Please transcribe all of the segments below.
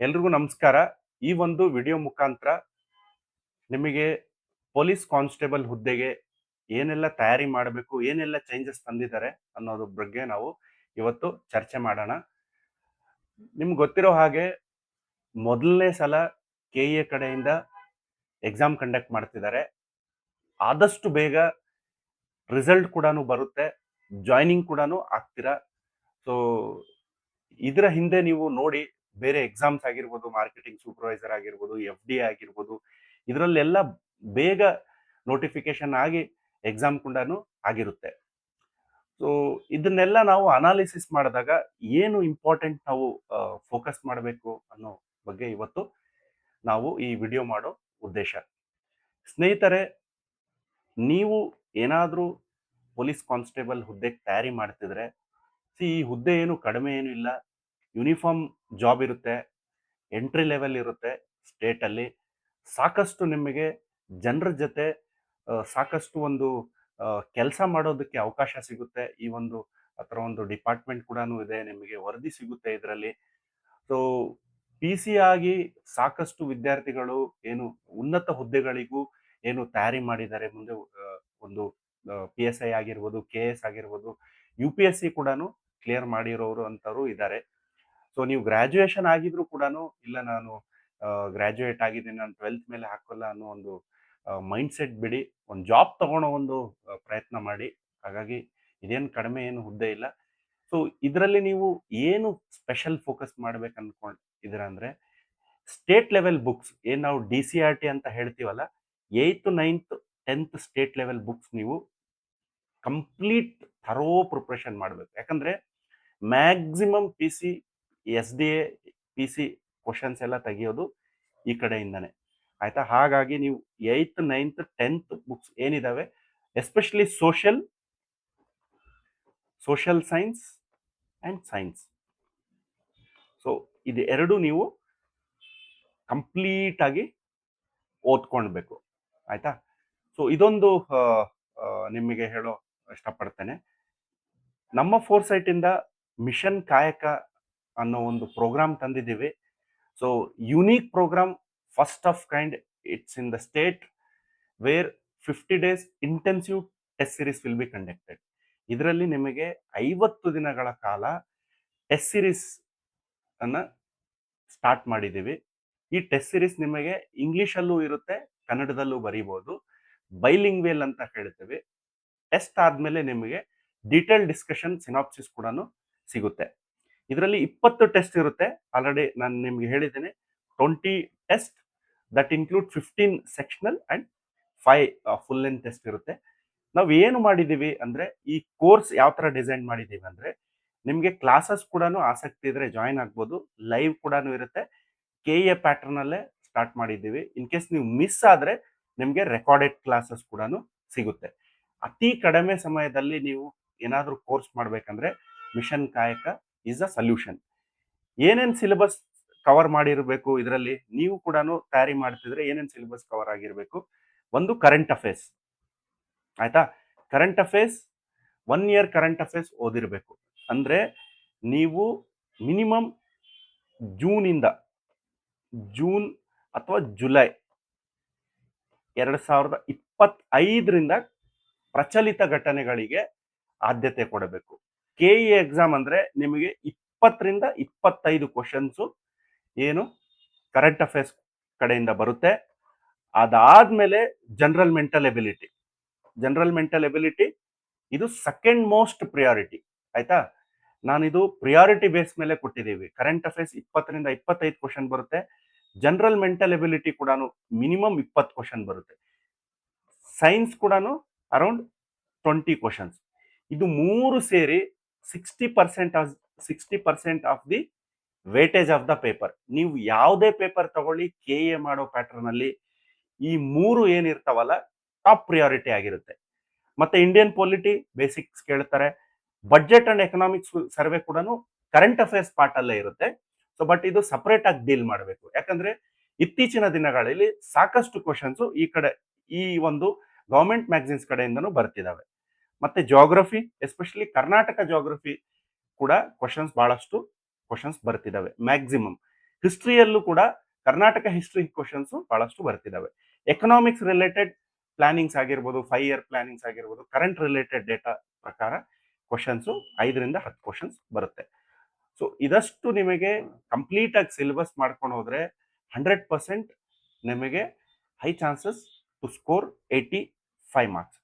ಎಲ್ರಿಗೂ ನಮಸ್ಕಾರ. ಈ ಒಂದು ವಿಡಿಯೋ ಮುಖಾಂತರ ನಿಮಗೆ ಪೊಲೀಸ್ ಕಾನ್ಸ್ಟೇಬಲ್ ಹುದ್ದೆಗೆ ಏನೆಲ್ಲ ತಯಾರಿ ಮಾಡಬೇಕು, ಏನೆಲ್ಲ ಚೇಂಜಸ್ ತಂದಿದ್ದಾರೆ ಅನ್ನೋದ್ರ ಬಗ್ಗೆ ನಾವು ಇವತ್ತು ಚರ್ಚೆ ಮಾಡೋಣ. ನಿಮ್ಗೆ ಗೊತ್ತಿರೋ ಹಾಗೆ ಮೊದಲನೇ ಸಲ ಕೆಎ ಕಡೆಯಿಂದ ಎಕ್ಸಾಮ್ ಕಂಡಕ್ಟ್ ಮಾಡ್ತಿದ್ದಾರೆ. ಆದಷ್ಟು ಬೇಗ ರಿಸಲ್ಟ್ ಕೂಡ ಬರುತ್ತೆ, ಜಾಯ್ನಿಂಗ್ ಕೂಡ ಆಗ್ತೀರಾ. ಸೊ ಇದರ ಹಿಂದೆ ನೀವು ನೋಡಿ, ಬೇರೆ ಎಕ್ಸಾಮ್ಸ್ ಆಗಿರ್ಬೋದು, ಮಾರ್ಕೆಟಿಂಗ್ ಸೂಪರ್ವೈಸರ್ ಆಗಿರ್ಬೋದು, FD ಆಗಿರ್ಬೋದು, ಇದರಲ್ಲೆಲ್ಲ ಬೇಗ ನೋಟಿಫಿಕೇಶನ್ ಆಗಿ ಎಕ್ಸಾಮ್ ಕೂಡ ಆಗಿರುತ್ತೆ. ಸೊ ಇದನ್ನೆಲ್ಲ ನಾವು ಅನಾಲಿಸಿಸ್ ಮಾಡಿದಾಗ ಏನು ಇಂಪಾರ್ಟೆಂಟ್ ನಾವು ಫೋಕಸ್ ಮಾಡಬೇಕು ಅನ್ನೋ ಬಗ್ಗೆ ಇವತ್ತು ನಾವು ಈ ವಿಡಿಯೋ ಮಾಡೋ ಉದ್ದೇಶ. ಸ್ನೇಹಿತರೆ, ನೀವು ಏನಾದರೂ ಪೊಲೀಸ್ ಕಾನ್ಸ್ಟೇಬಲ್ ಹುದ್ದೆಗೆ ತಯಾರಿ ಮಾಡ್ತಿದ್ರೆ, ಈ ಹುದ್ದೆ ಏನು ಕಡಿಮೆ ಏನು ಇಲ್ಲ. ಯೂನಿಫಾರ್ಮ್ ಜಾಬ್ ಇರುತ್ತೆ, ಎಂಟ್ರಿ ಲೆವೆಲ್ ಇರುತ್ತೆ, ಸ್ಟೇಟಲ್ಲಿ ಸಾಕಷ್ಟು ನಿಮಗೆ ಜನರ ಜೊತೆ ಸಾಕಷ್ಟು ಒಂದು ಕೆಲಸ ಮಾಡೋದಕ್ಕೆ ಅವಕಾಶ ಸಿಗುತ್ತೆ. ಈ ಒಂದು ಆ ಒಂದು ಡಿಪಾರ್ಟ್ಮೆಂಟ್ ಕೂಡ ಇದೆ, ನಿಮಗೆ ವರದಿ ಸಿಗುತ್ತೆ ಇದರಲ್ಲಿ. ಸೊ PC ಆಗಿ ಸಾಕಷ್ಟು ವಿದ್ಯಾರ್ಥಿಗಳು ಏನು ಉನ್ನತ ಹುದ್ದೆಗಳಿಗೂ ಏನು ತಯಾರಿ ಮಾಡಿದ್ದಾರೆ. ಮುಂದೆ ಒಂದು PSI ಆಗಿರ್ಬೋದು, KS ಆಗಿರ್ಬೋದು, UPSC ಕೂಡ ಕ್ಲಿಯರ್ ಮಾಡಿರೋರು ಅಂತವರು ಇದ್ದಾರೆ. ಸೊ ನೀವು ಗ್ರಾಜುಯೇಷನ್ ಆಗಿದ್ರು ಕೂಡ, ಇಲ್ಲ ನಾನು ಗ್ರಾಜುಯೇಟ್ ಆಗಿದ್ದೀನಿ, ನಾನು 12th ಮೇಲೆ ಹಾಕೋಲ್ಲ ಅನ್ನೋ ಒಂದು ಮೈಂಡ್ ಸೆಟ್ ಬಿಡಿ, ಒಂದು ಜಾಬ್ ತಗೊಳ್ಳೋ ಒಂದು ಪ್ರಯತ್ನ ಮಾಡಿ. ಹಾಗಾಗಿ ಇದೇನು ಕಡಿಮೆ ಏನು ಹುದ್ದೆ ಇಲ್ಲ. ಸೊ ಇದರಲ್ಲಿ ನೀವು ಏನು ಸ್ಪೆಷಲ್ ಫೋಕಸ್ ಮಾಡ್ಬೇಕು ಅನ್ಕೊಂಡಿದ್ದೀರಾ ಅಂದ್ರೆ, ಸ್ಟೇಟ್ ಲೆವೆಲ್ ಬುಕ್ಸ್ ಏನು ನಾವು DCRT ಅಂತ ಹೇಳ್ತೀವಲ್ಲ, 8th 9th 10th state level books ನೀವು ಕಂಪ್ಲೀಟ್ ಥರೋ ಪ್ರಿಪ್ರೇಷನ್ ಮಾಡಬೇಕು. ಯಾಕಂದ್ರೆ maximum PC SDA PC questions ಎಲ್ಲ ತೆಗಿಯೋದು ಈ ಕಡೆಯಿಂದಾನೆ, ಆಯ್ತಾ. ಹಾಗಾಗಿ ನೀವು 8th 9th 10th ಬುಕ್ಸ್ ಏನಿದಾವೆ, especially social science and science, so ಇದು ಎರಡು ನೀವು ಕಂಪ್ಲೀಟ್ ಆಗಿ ಓದ್ಕೊಳ್ಬೇಕು, ಆಯ್ತಾ. ಸೊ ಇದೊಂದು ನಿಮಗೆ ಹೇಳೋ ಇಷ್ಟಪಡ್ತೇನೆ. ನಮ್ಮ ಫೋರ್ಸೈಟ್ ಇಂದ ಮಿಷನ್ ಕಾಯಕ ಅನ್ನೋ ಒಂದು ಪ್ರೋಗ್ರಾಮ್ ತಂದಿದ್ದೀವಿ. So unique program, first of kind, it's in the state where 50 days intensive test series will be conducted. ಇದರಲ್ಲಿ ನಿಮಗೆ 50 ದಿನಗಳ ಕಾಲ ಟೆಸ್ಟ್ ಸೀರೀಸ್ ಅನ್ನ ಸ್ಟಾರ್ಟ್ ಮಾಡಿದ್ದೀವಿ. ಈ ಟೆಸ್ಟ್ ಸೀರೀಸ್ ನಿಮಗೆ ಇಂಗ್ಲಿಷಲ್ಲೂ ಇರುತ್ತೆ, ಕನ್ನಡದಲ್ಲೂ ಬರೀಬಹುದು. ಬೈಲಿಂಗ್ವೇಲ್ ಅಂತ ಹೇಳ್ತೇವೆ. ಟೆಸ್ಟ್ ಆದ್ಮೇಲೆ ನಿಮಗೆ ಡೀಟೇಲ್ ಡಿಸ್ಕಷನ್ ಸಿನಾಪ್ಸಿಸ್ ಕೂಡ ಸಿಗುತ್ತೆ. ಇದರಲ್ಲಿ 20 ಟೆಸ್ಟ್ ಇರುತ್ತೆ. ಆಲ್ರೆಡಿ ನಾನು ನಿಮ್ಗೆ ಹೇಳಿದ್ದೇನೆ, 20 test that include 15 sectional and 5 full length test ಇರುತ್ತೆ. ನಾವು ಏನು ಮಾಡಿದೀವಿ ಅಂದ್ರೆ, ಈ ಕೋರ್ಸ್ ಯಾವ ತರ ಡಿಸೈನ್ ಮಾಡಿದೀವಿ ಅಂದ್ರೆ, ನಿಮ್ಗೆ ಕ್ಲಾಸಸ್ ಕೂಡ ಆಸಕ್ತಿ ಇದ್ರೆ ಜಾಯಿನ್ ಆಗ್ಬೋದು. ಲೈವ್ ಕೂಡ ಇರುತ್ತೆ. KA ಪ್ಯಾಟರ್ನ್ ಅಲ್ಲೇ ಸ್ಟಾರ್ಟ್ ಮಾಡಿದ್ದೀವಿ. ಇನ್ ಕೇಸ್ ನೀವು ಮಿಸ್ ಆದ್ರೆ ನಿಮ್ಗೆ ರೆಕಾರ್ಡೆಡ್ ಕ್ಲಾಸಸ್ ಕೂಡ ಸಿಗುತ್ತೆ. ಅತಿ ಕಡಿಮೆ ಸಮಯದಲ್ಲಿ ನೀವು ಏನಾದ್ರೂ ಕೋರ್ಸ್ ಮಾಡ್ಬೇಕಂದ್ರೆ ಮಿಷನ್ ಕಾಯಕ ಈಸ್ ಅ ಸೊಲ್ಯೂಷನ್. ಏನೇನ್ ಸಿಲೆಬಸ್ ಕವರ್ ಮಾಡಿರಬೇಕು, ಇದರಲ್ಲಿ ನೀವು ಕೂಡ ತಯಾರಿ ಮಾಡ್ತಿದ್ರೆ ಏನೇನ್ ಸಿಲೆಬಸ್ ಕವರ್ ಆಗಿರ್ಬೇಕು. ಒಂದು ಕರೆಂಟ್ ಅಫೇರ್ಸ್, ಆಯ್ತಾ. Current affairs 1 year current affairs ಓದಿರ್ಬೇಕು. ಅಂದ್ರೆ ನೀವು ಮಿನಿಮಮ್ ಜೂನ್ ಅಥವಾ ಜುಲೈ 2025 ಪ್ರಚಲಿತ ಘಟನೆಗಳಿಗೆ ಆದ್ಯತೆ ಕೊಡಬೇಕು. KE ಎಕ್ಸಾಮ್ ಅಂದ್ರೆ ನಿಮಗೆ 20 to 25 ಕ್ವಶನ್ಸ್ ಏನು ಕರೆಂಟ್ ಅಫೇರ್ಸ್ ಕಡೆಯಿಂದ ಬರುತ್ತೆ. ಅದಾದ್ಮೇಲೆ ಜನರಲ್ ಮೆಂಟಲ್ ಎಬಿಲಿಟಿ ಇದು ಸೆಕೆಂಡ್ ಮೋಸ್ಟ್ ಪ್ರಿಯಾರಿಟಿ, ಆಯ್ತಾ. ನಾನಿದು ಪ್ರಿಯಾರಿಟಿ ಬೇಸ್ ಮೇಲೆ ಕೊಟ್ಟಿದ್ದೀವಿ. ಕರೆಂಟ್ ಅಫೇರ್ಸ್ 20 to 25 ಕ್ವಶನ್ ಬರುತ್ತೆ. ಜನರಲ್ ಮೆಂಟಲ್ ಎಬಿಲಿಟಿ ಕೂಡ ಮಿನಿಮಮ್ 20 ಕ್ವಶನ್ ಬರುತ್ತೆ. ಸೈನ್ಸ್ ಕೂಡ ಅರೌಂಡ್ 20 ಕ್ವಶನ್ಸ್. ಇದು ಮೂರು ಸೇರಿ 60% of the weightage of the paper. ನೀವು ಯಾವುದೇ ಪೇಪರ್ ತಗೊಳ್ಳಿ, KA ಮಾಡೋ ಪ್ಯಾಟರ್ನ್ ಅಲ್ಲಿ ಈ ಮೂರು ಏನಿರ್ತಾವಲ್ಲ, ಟಾಪ್ ಪ್ರಿಯಾರಿಟಿ ಆಗಿರುತ್ತೆ. ಮತ್ತೆ ಇಂಡಿಯನ್ ಪೊಲಿಟಿ ಬೇಸಿಕ್ಸ್ ಕೇಳ್ತಾರೆ. ಬಜೆಟ್ ಅಂಡ್ ಎಕನಾಮಿಕ್ಸ್ ಸರ್ವೆ ಕೂಡ ಕರೆಂಟ್ ಅಫೇರ್ಸ್ ಪಾರ್ಟ್ ಅಲ್ಲೇ ಇರುತ್ತೆ. ಸೊ ಬಟ್ ಇದು ಸಪರೇಟ್ ಆಗಿ ಡೀಲ್ ಮಾಡಬೇಕು. ಯಾಕಂದ್ರೆ ಇತ್ತೀಚಿನ ದಿನಗಳಲ್ಲಿ ಸಾಕಷ್ಟು ಕ್ವಶನ್ಸ್ ಈ ಒಂದು ಗವರ್ಮೆಂಟ್ ಮ್ಯಾಗಝಿನ್ಸ್ ಕಡೆಯಿಂದನೂ ಬರ್ತಿದಾವೆ. ಮತ್ತೆ ಜಾಗ್ರಫಿ, ಎಸ್ಪೆಷಲಿ ಕರ್ನಾಟಕ ಜಾಗ್ರಫಿ ಕೂಡ ಬಹಳಷ್ಟು ಕ್ವಶನ್ಸ್ ಬರ್ತಿದಾವೆ ಮ್ಯಾಕ್ಸಿಮಮ್. ಹಿಸ್ಟ್ರಿಯಲ್ಲೂ ಕೂಡ ಕರ್ನಾಟಕ ಹಿಸ್ಟ್ರಿ ಕ್ವಶನ್ಸ್ ಬಹಳಷ್ಟು ಬರ್ತಿದ್ದಾವೆ. ಎಕನಾಮಿಕ್ಸ್ ರಿಲೇಟೆಡ್ ಪ್ಲಾನಿಂಗ್ಸ್ ಆಗಿರ್ಬೋದು, 5 ಇಯರ್ ಪ್ಲಾನಿಂಗ್ಸ್ ಆಗಿರ್ಬೋದು, ಕರೆಂಟ್ ರಿಲೇಟೆಡ್ ಡೇಟಾ ಪ್ರಕಾರ ಕ್ವಶನ್ಸ್ 5ರಿಂದ 10 ಕ್ವಶನ್ಸ್ ಬರುತ್ತೆ. ಸೊ ಇದಷ್ಟು ನಿಮಗೆ ಕಂಪ್ಲೀಟ್ ಆಗಿ ಸಿಲೆಬಸ್ ಮಾಡ್ಕೊಂಡು ಹೋದ್ರೆ 100% ನಿಮಗೆ high chances to score 85 marks.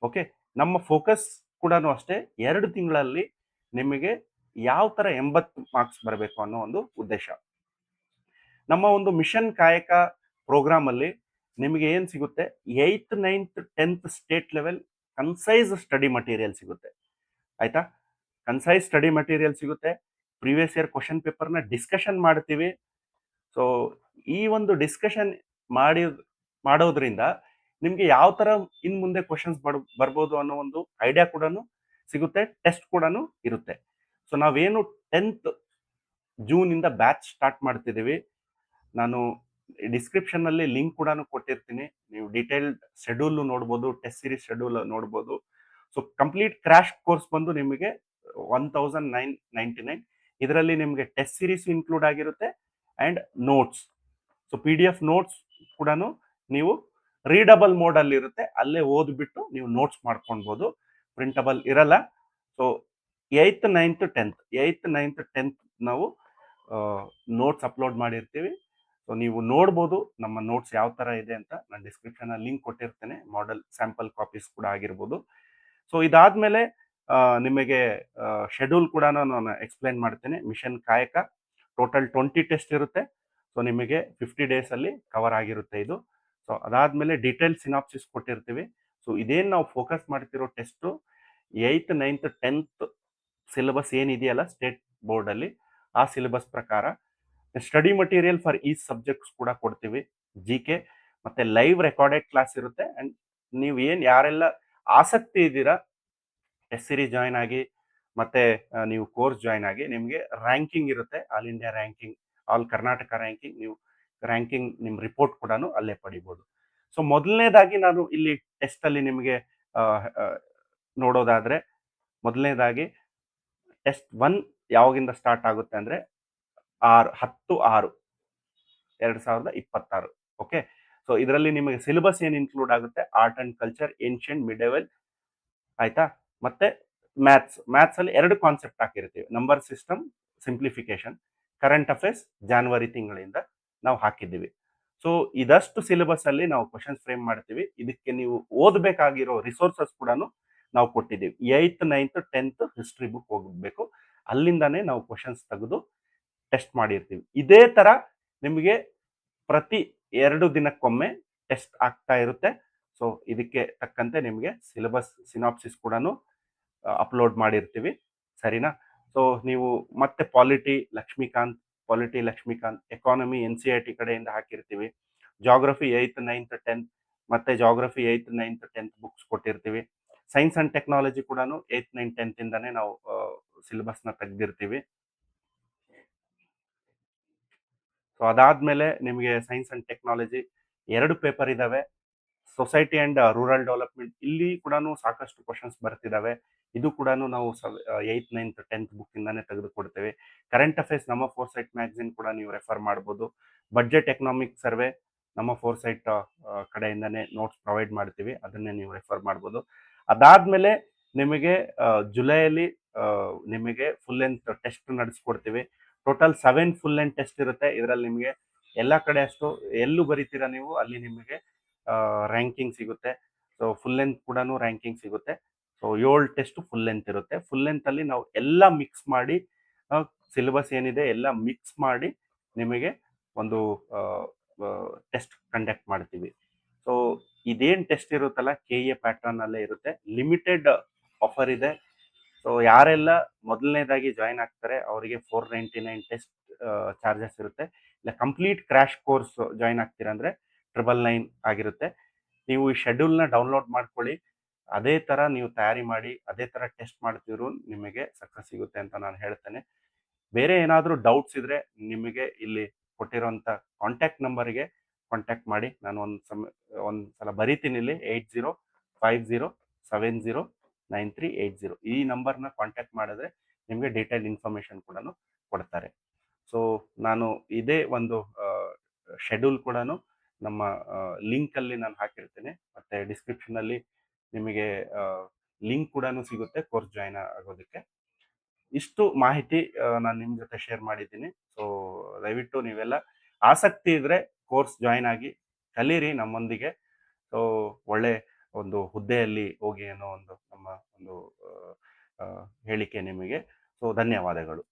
Okay, ನಮ್ಮ ಫೋಕಸ್ ಕೂಡ ಅಷ್ಟೇ 2 ತಿಂಗಳಲ್ಲಿ ನಿಮಗೆ ಯಾವ ತರ 80 ಮಾರ್ಕ್ಸ್ ಬರಬೇಕು ಅನ್ನೋ ಒಂದು ಉದ್ದೇಶ. ನಮ್ಮ ಒಂದು ಮಿಷನ್ ಕಾಯಕ ಪ್ರೋಗ್ರಾಮ್ ಅಲ್ಲಿ ನಿಮಗೆ ಏನ್ ಸಿಗುತ್ತೆ, 8th 9th 10th state level concise study material ಸಿಗುತ್ತೆ. ಆಯ್ತಾ, ಕನ್ಸೈಸ್ ಸ್ಟಡಿ ಮಟೀರಿಯಲ್ ಸಿಗುತ್ತೆ. ಪ್ರೀವಿಯಸ್ ಇಯರ್ ಕ್ವಶನ್ ಪೇಪರ್ನ ಡಿಸ್ಕಷನ್ ಮಾಡ್ತೀವಿ. ಸೊ ಈ ಒಂದು ಡಿಸ್ಕಷನ್ ಮಾಡೋದ್ರಿಂದ ನಿಮ್ಗೆ ಯಾವ ತರ ಇನ್ ಮುಂದೆ ಕ್ವಶನ್ಸ್ ಬರ್ಬೋದು ಅನ್ನೋ ಒಂದು ಐಡಿಯಾ ಕೂಡ ಸಿಗುತ್ತೆ. ಟೆಸ್ಟ್ ಕೂಡ ಇರುತ್ತೆ. ಸೊ ನಾವೇನು 10th ಜೂನ್ ಇಂದ ಬ್ಯಾಚ್ ಸ್ಟಾರ್ಟ್ ಮಾಡ್ತಿದ್ದೀವಿ. ನಾನು ಡಿಸ್ಕ್ರಿಪ್ಷನ್ ನಲ್ಲಿ ಲಿಂಕ್ ಕೂಡ ಕೊಟ್ಟಿರ್ತೀನಿ. ನೀವು ಡೀಟೇಲ್ಡ್ ಶೆಡ್ಯೂಲ್ ನೋಡ್ಬೋದು, ಟೆಸ್ಟ್ ಸೀರೀಸ್ ಶೆಡ್ಯೂಲ್ ನೋಡ್ಬೋದು. ಸೊ ಕಂಪ್ಲೀಟ್ ಕ್ರಾಶ್ ಕೋರ್ಸ್ ಬಂದು ನಿಮಗೆ 1999. ಇದರಲ್ಲಿ ನಿಮಗೆ ಟೆಸ್ಟ್ ಸೀರೀಸ್ ಇನ್ಕ್ಲೂಡ್ ಆಗಿರುತ್ತೆ and notes. So PDF notes ಕೂಡ ನೀವು ರೀಡಬಲ್ ಮೋಡ್ ಅಲ್ಲಿ ಇರುತ್ತೆ, ಅಲ್ಲೇ ಓದ್ಬಿಟ್ಟು ನೀವು ನೋಟ್ಸ್ ಮಾಡ್ಕೊಳ್ಬಹುದು. ಪ್ರಿಂಟಬಲ್ ಇರಲ್ಲ. ಸೊ 8th 9th 10th ನಾವು ನೋಟ್ಸ್ ಅಪ್ಲೋಡ್ ಮಾಡಿರ್ತೀವಿ. ಸೊ ನೀವು ನೋಡ್ಬೋದು ನಮ್ಮ ನೋಟ್ಸ್ ಯಾವ ತರ ಇದೆ ಅಂತ. ನಾನು ಡಿಸ್ಕ್ರಿಪ್ಷನ್ ಅಲ್ಲಿ ಲಿಂಕ್ ಕೊಟ್ಟಿರ್ತೇನೆ. ಮಾಡೆಲ್ ಸ್ಯಾಂಪಲ್ ಕಾಪೀಸ್ ಕೂಡ ಆಗಿರ್ಬೋದು. ಸೊ ಇದಾದ್ಮೇಲೆ ನಿಮಗೆ ಶೆಡ್ಯೂಲ್ ಕೂಡ ನಾನು ಎಕ್ಸ್ಪ್ಲೈನ್ ಮಾಡ್ತೇನೆ. ಮಿಷನ್ ಕಾಯಕ ಟೋಟಲ್ 20 ಟೆಸ್ಟ್ ಇರುತ್ತೆ. ಸೊ ನಿಮಗೆ 50 ಡೇಸ್ ಅಲ್ಲಿ ಕವರ್ ಆಗಿರುತ್ತೆ ಇದು. ಸೊ ಅದಾದ್ಮೇಲೆ ಡೀಟೇಲ್ ಸಿನಾಪ್ಸಿಸ್ ಕೊಟ್ಟಿರ್ತೀವಿ. ಸೊ ಇದೇನು ನಾವು ಫೋಕಸ್ ಮಾಡ್ತಿರೋ test 8th 9th 10th syllabus ಏನಿದೆಯಲ್ಲ ಸ್ಟೇಟ್ ಬೋರ್ಡ್ ಅಲ್ಲಿ, ಆ ಸಿಲೆಬಸ್ ಪ್ರಕಾರ ಸ್ಟಡಿ ಮಟೀರಿಯಲ್ ಫಾರ್ ಈ ಸಬ್ಜೆಕ್ಟ್ಸ್ ಕೂಡ ಕೊಡ್ತೀವಿ. GK ಮತ್ತೆ ಲೈವ್ ರೆಕಾರ್ಡೆಡ್ ಕ್ಲಾಸ್ ಇರುತ್ತೆ. ಅಂಡ್ ನೀವು ಯಾರೆಲ್ಲ ಆಸಕ್ತಿ ಇದ್ದೀರಾ ಟೆಸ್ಟ್ ಸೀರೀಸ್ ಜಾಯ್ನ್ ಆಗಿ ಮತ್ತೆ ನೀವು ಕೋರ್ಸ್ ಜಾಯ್ನ್ ಆಗಿ, ನಿಮಗೆ ರ್ಯಾಂಕಿಂಗ್ ಇರುತ್ತೆ. All India ranking, all Karnataka ranking, ನೀವು ರ್ಯಾಂಕಿಂಗ್ ನಿಮ್ಮ ರಿಪೋರ್ಟ್ ಕೂಡ ಅಲ್ಲೇ ಪಡಿಬೋದು. ಸೊ ಮೊದಲನೇದಾಗಿ ನಾನು ಇಲ್ಲಿ ಟೆಸ್ಟ್ ಅಲ್ಲಿ ನಿಮಗೆ ನೋಡೋದಾದ್ರೆ, ಮೊದಲನೇದಾಗಿ ಟೆಸ್ಟ್ 1 ಯಾವಾಗಿಂದ ಸ್ಟಾರ್ಟ್ ಆಗುತ್ತೆ ಅಂದ್ರೆ 10/6/2026. ಓಕೆ, ಸೊ ಇದರಲ್ಲಿ ನಿಮಗೆ ಸಿಲೆಬಸ್ ಏನು ಇನ್ಕ್ಲೂಡ್ ಆಗುತ್ತೆ, ಆರ್ಟ್ ಅಂಡ್ ಕಲ್ಚರ್, ಏನ್ಷಿಯಂಟ್, ಮಿಡೆವಲ್, ಆಯ್ತಾ, ಮತ್ತೆ ಮ್ಯಾಥ್ಸ್ ಅಲ್ಲಿ 2 ಕಾನ್ಸೆಪ್ಟ್ ಹಾಕಿರ್ತೀವಿ. Number system, simplification. Current affairs January ತಿಂಗಳಿಂದ ನಾವು ಹಾಕಿದ್ದೀವಿ. ಸೊ ಇದಷ್ಟು ಸಿಲೆಬಸ್ ಅಲ್ಲಿ ನಾವು ಕ್ವಶನ್ಸ್ ಫ್ರೇಮ್ ಮಾಡ್ತೀವಿ. ಇದಕ್ಕೆ ನೀವು ಓದಬೇಕಾಗಿರೋ ರಿಸೋರ್ಸಸ್ ಕೂಡ ನಾವು ಕೊಟ್ಟಿದ್ದೀವಿ. 8th 9th 10th history book ಹೋಗಬೇಕು, ಅಲ್ಲಿಂದಾನೇ ನಾವು ಕ್ವಶನ್ಸ್ ತೆಗೆದು ಟೆಸ್ಟ್ ಮಾಡಿರ್ತೀವಿ. ಇದೇ ತರ ನಿಮಗೆ ಪ್ರತಿ 2 ದಿನಕ್ಕೊಮ್ಮೆ ಟೆಸ್ಟ್ ಆಗ್ತಾ ಇರುತ್ತೆ. ಸೊ ಇದಕ್ಕೆ ತಕ್ಕಂತೆ ನಿಮಗೆ ಸಿಲೆಬಸ್ ಸಿನಾಪ್ಸಿಸ್ ಕೂಡ ಅಪ್ಲೋಡ್ ಮಾಡಿರ್ತೀವಿ. ಸರಿನಾ? ಸೊ ನೀವು ಮತ್ತೆ ಪಾಲಿಟಿ ಲಕ್ಷ್ಮೀಕಾಂತ್, ಎಕಾನಮಿ NCERT ಕಡೆಯಿಂದ ಹಾಕಿರ್ತೀವಿ. ಜಾಗ್ರಫಿ 8th 9th 10th ಮತ್ತೆ geography 8th 9th 10th books ಕೊಟ್ಟಿರ್ತೀವಿ. ಸೈನ್ಸ್ ಅಂಡ್ ಟೆಕ್ನಾಲಜಿ ಕೂಡ 8th 9th 10th ಇಂದಾನೆ ನಾವು ಸಿಲೆಬಸ್ನ ತೆಗೆದಿರ್ತೀವಿ. ಸೊ ಅದಾದ್ಮೇಲೆ ನಿಮಗೆ ಸೈನ್ಸ್ ಅಂಡ್ ಟೆಕ್ನಾಲಜಿ 2 ಪೇಪರ್ ಇದಾವೆ. ಸೊಸೈಟಿ ಅಂಡ್ ರೂರಲ್ ಡೆವಲಪ್ಮೆಂಟ್, ಇಲ್ಲಿ ಕೂಡ ಸಾಕಷ್ಟು ಕ್ವಶನ್ಸ್ ಬರ್ತಿದಾವೆ. ಇದು ಕೂಡ ನಾವು 8th 9th 10th ಬುಕ್ ಇಂದಾನೆ ತೆಗೆದುಕೊಡ್ತೇವೆ. ಕರೆಂಟ್ ಅಫೇರ್ಸ್ ನಮ್ಮ ಫೋರ್ಸೈಟ್ ಮ್ಯಾಗಝಿನ್ ಕೂಡ ನೀವು ರೆಫರ್ ಮಾಡ್ಬೋದು. ಬಡ್ಜೆಟ್ ಎಕನಾಮಿಕ್ ಸರ್ವೆ ನಮ್ಮ ಫೋರ್ಸೈಟ್ ಕಡೆಯಿಂದಾನೆ ನೋಟ್ಸ್ ಪ್ರೊವೈಡ್ ಮಾಡ್ತೀವಿ, ಅದನ್ನೇ ನೀವು ರೆಫರ್ ಮಾಡ್ಬೋದು. ಅದಾದ್ಮೇಲೆ ನಿಮಗೆ ಜುಲೈಯಲ್ಲಿ ನಿಮಗೆ ಫುಲ್ ಲೆಂತ್ ಟೆಸ್ಟ್ ನಡೆಸ್ಕೊಡ್ತೀವಿ. ಟೋಟಲ್ 7 ಫುಲ್ ಲೆಂತ್ ಟೆಸ್ಟ್ ಇರುತ್ತೆ. ಇದರಲ್ಲಿ ನಿಮಗೆ ಎಲ್ಲ ಕಡೆ ಅಷ್ಟು ಎಲ್ಲೂ ಬರೀತೀರಾ ನೀವು, ಅಲ್ಲಿ ನಿಮಗೆ ರ್ಯಾಂಕಿಂಗ್ ಸಿಗುತ್ತೆ. ಸೊ ಫುಲ್ ಲೆಂತ್ ಕೂಡ ರ್ಯಾಂಕಿಂಗ್ ಸಿಗುತ್ತೆ. ಸೊ 7 ಟೆಸ್ಟ್ ಫುಲ್ ಲೆಂತ್ ಇರುತ್ತೆ. ಫುಲ್ ಲೆಂತ್ ಅಲ್ಲಿ ನಾವು ಎಲ್ಲ ಮಿಕ್ಸ್ ಮಾಡಿ, ಸಿಲೆಬಸ್ ಏನಿದೆ ಎಲ್ಲ ಮಿಕ್ಸ್ ಮಾಡಿ ನಿಮಗೆ ಒಂದು ಟೆಸ್ಟ್ ಕಂಡಕ್ಟ್ ಮಾಡ್ತೀವಿ. ಸೊ ಇದೇನ್ ಟೆಸ್ಟ್ ಇರುತ್ತಲ್ಲ KA ಪ್ಯಾಟರ್ನ್ ಅಲ್ಲೇ ಇರುತ್ತೆ. ಲಿಮಿಟೆಡ್ ಆಫರ್ ಇದೆ. ಸೊ ಯಾರೆಲ್ಲ ಮೊದಲನೇದಾಗಿ ಜಾಯ್ನ್ ಆಗ್ತಾರೆ ಅವರಿಗೆ 499 ಟೆಸ್ಟ್ ಚಾರ್ಜಸ್ ಇರುತ್ತೆ. ಇಲ್ಲ ಕಂಪ್ಲೀಟ್ ಕ್ರ್ಯಾಶ್ ಕೋರ್ಸ್ ಜಾಯ್ನ್ ಆಗ್ತೀರಾ ಅಂದ್ರೆ 999 ಆಗಿರುತ್ತೆ. ನೀವು ಈ ಶೆಡ್ಯೂಲ್ನ ಡೌನ್ಲೋಡ್ ಮಾಡ್ಕೊಳ್ಳಿ. ಅದೇ ತರ ನೀವು ತಯಾರಿ ಮಾಡಿ, ಅದೇ ತರ ಟೆಸ್ಟ್ ಮಾಡ್ತಿದ್ರು ನಿಮಗೆ ಸಕ್ಸಸ್ ಸಿಗುತ್ತೆ ಅಂತ ನಾನು ಹೇಳ್ತೇನೆ. ಬೇರೆ ಏನಾದರೂ ಡೌಟ್ಸ್ ಇದ್ರೆ ನಿಮಗೆ ಇಲ್ಲಿ ಕೊಟ್ಟಿರೋಂಥ ಕಾಂಟ್ಯಾಕ್ಟ್ ನಂಬರ್ಗೆ ಕಾಂಟ್ಯಾಕ್ಟ್ ಮಾಡಿ. ನಾನು ಒಂದ್ಸಲ ಬರೀತೀನಿ ಇಲ್ಲಿ 8050709380. ಈ ನಂಬರ್ನ ಕಾಂಟ್ಯಾಕ್ಟ್ ಮಾಡಿದ್ರೆ ನಿಮಗೆ ಡೀಟೇಲ್ ಇನ್ಫಾರ್ಮೇಶನ್ ಕೂಡ ಕೊಡ್ತಾರೆ. ಸೊ ನಾನು ಇದೇ ಒಂದು ಶೆಡ್ಯೂಲ್ ಕೂಡ ನಮ್ಮ ಲಿಂಕಲ್ಲಿ ನಾನು ಹಾಕಿರ್ತೇನೆ, ಮತ್ತೆ ಡಿಸ್ಕ್ರಿಪ್ಷನಲ್ಲಿ ನಿಮಗೆ ಲಿಂಕ್ ಕೂಡ ಸಿಗುತ್ತೆ ಕೋರ್ಸ್ ಜಾಯ್ನ್ ಆಗೋದಕ್ಕೆ. ಇಷ್ಟು ಮಾಹಿತಿ ನಾನು ನಿಮ್ಮ ಜೊತೆ ಶೇರ್ ಮಾಡಿದ್ದೀನಿ. ಸೊ ದಯವಿಟ್ಟು ನೀವೆಲ್ಲ ಆಸಕ್ತಿ ಇದ್ರೆ ಕೋರ್ಸ್ ಜಾಯ್ನ್ ಆಗಿ ಕಲೀರಿ ನಮ್ಮೊಂದಿಗೆ. ಸೊ ಒಳ್ಳೆ ಒಂದು ಹುದ್ದೆಯಲ್ಲಿ ಹೋಗಿ ಅನ್ನೋ ಒಂದು ನಮ್ಮ ಒಂದು ಹೇಳಿಕೆ ನಿಮಗೆ. ಸೊ ಧನ್ಯವಾದಗಳು.